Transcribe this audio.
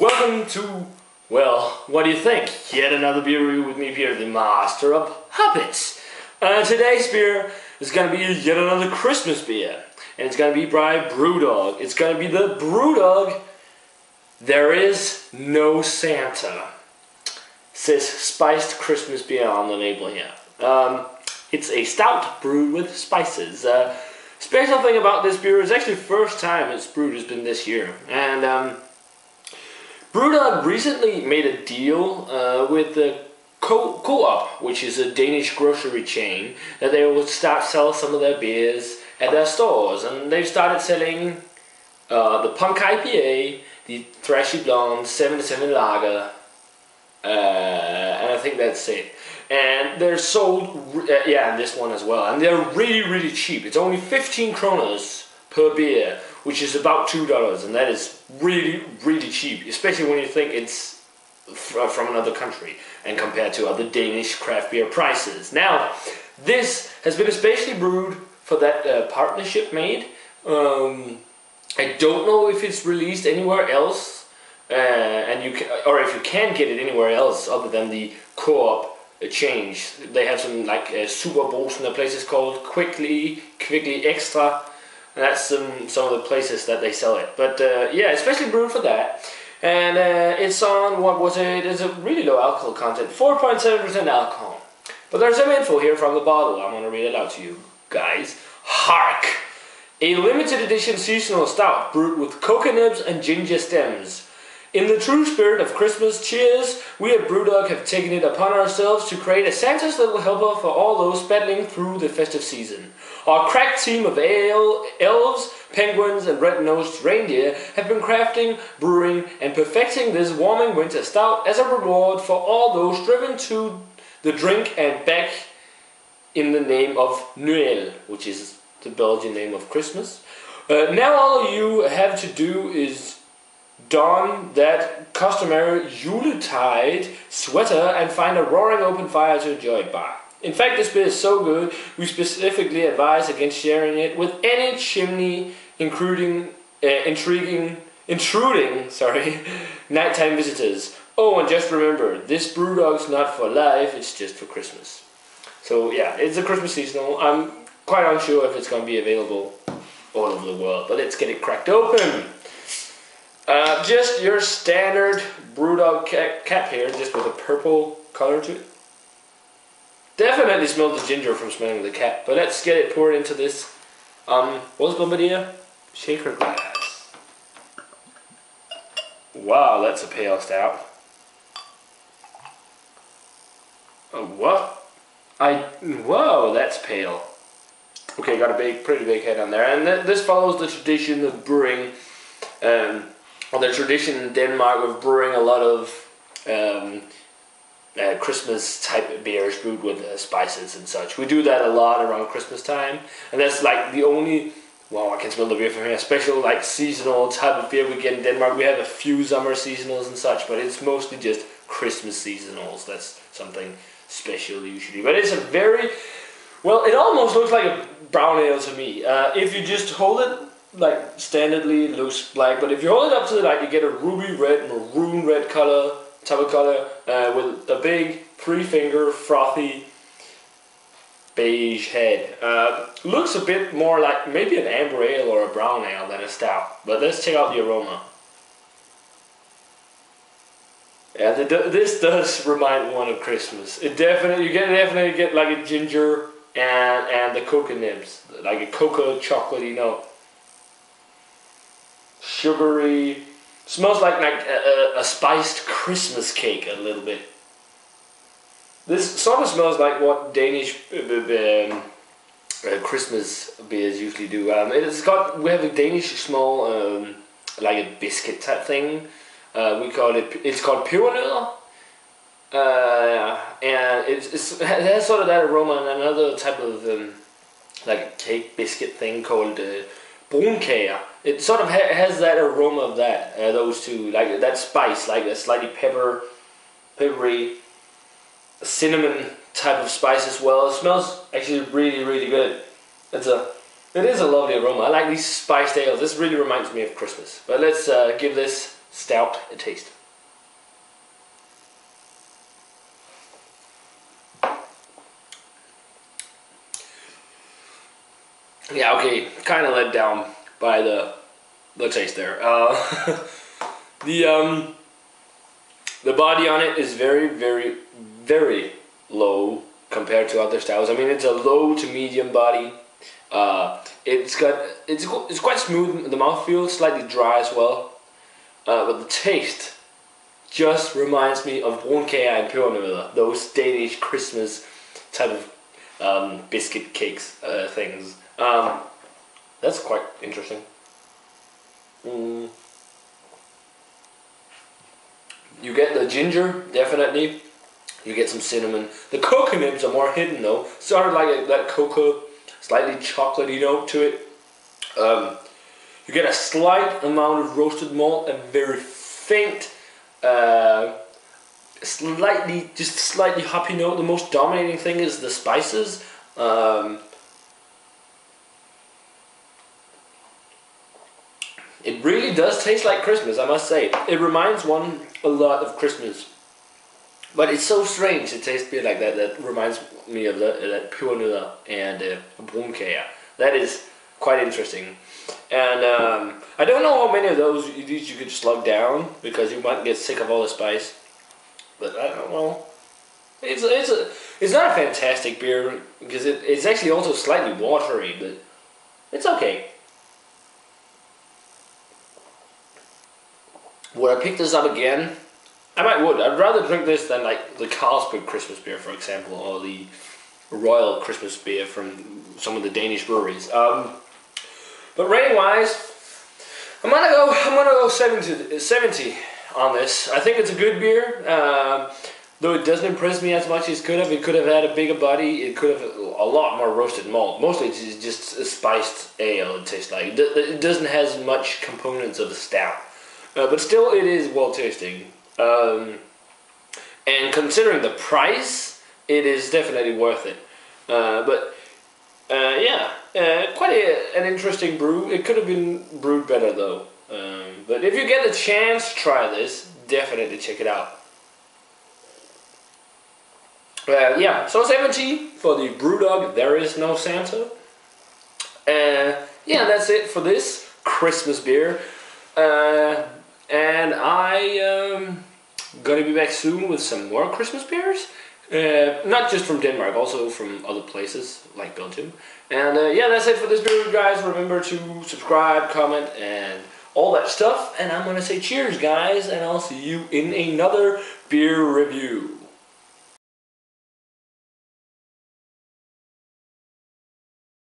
welcome to, well, what do you think? Yet another beer review with me, Peter, the master of habits. Today's beer is going to be yet another Christmas beer. And it's going to be by BrewDog. It's going to be the BrewDog There Is No Santa. It says spiced Christmas beer on the label here. It's a stout brewed with spices. Special thing about this beer is actually the first time it's brewed has been this year. And BrewDog recently made a deal with the Co-op, which is a Danish grocery chain, that they will start selling some of their beers at their stores. And they've started selling the Punk IPA, the Thrashy Blonde, 7-7 Lager, and I think that's it. And they're sold, and this one as well. And they're really, really cheap. It's only 15 kroners per beer, which is about $2, and that is really, really cheap, especially when you think it's from another country and compared to other Danish craft beer prices. Now, this has been especially brewed for that partnership made. I don't know if it's released anywhere else, and you can, or if you can get it anywhere else other than the Co-op change. They have some like super bowls in the places called Quickly Extra. And that's some of the places that they sell it. But yeah, especially brewed for that. And it's on, what was it? It's a really low alcohol content, 4.7% alcohol. But there's some info here from the bottle. I'm going to read it out to you guys. Hark! A limited edition seasonal stout brewed with coca nibs and ginger stems. In the true spirit of Christmas cheers, we at BrewDog have taken it upon ourselves to create a Santa's little helper for all those battling through the festive season. Our crack team of elves, penguins and red-nosed reindeer have been crafting, brewing and perfecting this warming winter stout as a reward for all those driven to the drink and back in the name of Noël, which is the Belgian name of Christmas. Now all you have to do is don that customary Yuletide sweater and find a roaring open fire to enjoy it by. In fact, this beer is so good, we specifically advise against sharing it with any chimney, intruding nighttime visitors. Oh, and just remember, this BrewDog's not for life, it's just for Christmas. So yeah, it's a Christmas seasonal. I'm quite unsure if it's going to be available all over the world, but let's get it cracked open. Just your standard BrewDog cap here, just with a purple color to it. Definitely smell the ginger from smelling the cap, but let's get it poured into this what's Bombardier? Shaker glass. Wow, that's a pale stout. Oh, what? Whoa, that's pale. Okay, got a pretty big head on there, and this follows the tradition of brewing. The tradition in Denmark of brewing a lot of Christmas type beers brewed with spices and such. We do that a lot around Christmas time, and that's like the only, wow, I can smell the beer from here, special like seasonal type of beer we get in Denmark. We have a few summer seasonals and such, but it's mostly just Christmas seasonals. That's something special usually, but it's a very, well, it almost looks like a brown ale to me. If you just hold it like standardly, it looks black, but if you hold it up to the light, you get a ruby red, maroon red color, type of color, with a big 3-finger frothy beige head. Looks a bit more like maybe an amber ale or a brown ale than a stout, but let's check out the aroma. Yeah, this does remind one of Christmas. You definitely get like a ginger and the coca nibs, like a cocoa chocolatey note. Sugary, smells like a spiced Christmas cake a little bit. This sort of smells like what Danish Christmas beers usually do. We have a Danish small like a biscuit type thing. It's called pebernødder, and it has sort of that aroma, and another type of like a cake biscuit thing called brunkager. It sort of has that aroma of that, those two, like that spice, like a slightly peppery, cinnamon type of spice as well. It smells actually really, really good. It is a lovely aroma. I like these spiced ales. This really reminds me of Christmas. But let's give this stout a taste. Yeah, okay, kind of let down by the taste there. The body on it is very, very, very low compared to other stouts. I mean, it's a low to medium body. It's quite smooth. The mouthfeel is slightly dry as well. But the taste just reminds me of brunkage and pebernødder, those Danish Christmas type of biscuit cakes things. That's quite interesting. You get the ginger, definitely. You get some cinnamon. The cocoa nibs are more hidden though. Sort of like that cocoa, slightly chocolatey note to it. You get a slight amount of roasted malt, a very faint, slightly hoppy note. The most dominating thing is the spices. It really does taste like Christmas, I must say. It reminds one a lot of Christmas. But it's so strange to taste beer like that. That reminds me of that pebernødder and brunkage. That is quite interesting. And I don't know how many of these you could slug down, because you might get sick of all the spice. But I don't know. It's not a fantastic beer, because it's actually also slightly watery, but it's okay. Would I pick this up again? I'd rather drink this than like the Carlsberg Christmas beer, for example, or the Royal Christmas beer from some of the Danish breweries. But rating wise, I'm gonna go 70 on this. I think it's a good beer, though it doesn't impress me as much as it could have. It could have had a bigger body. It could have a lot more roasted malt. Mostly it's just a spiced ale. It tastes like it doesn't have as much components of a stout. But still, it is well tasting. And considering the price, it is definitely worth it. Quite an interesting brew. It could have been brewed better though. But if you get the chance to try this, definitely check it out. So 70 for the BrewDog. There is no Santa. That's it for this Christmas beer. And I gonna be back soon with some more Christmas beers. Not just from Denmark, also from other places like Belgium. And that's it for this video, guys. Remember to subscribe, comment, and all that stuff. And I'm gonna say cheers, guys, and I'll see you in another beer review.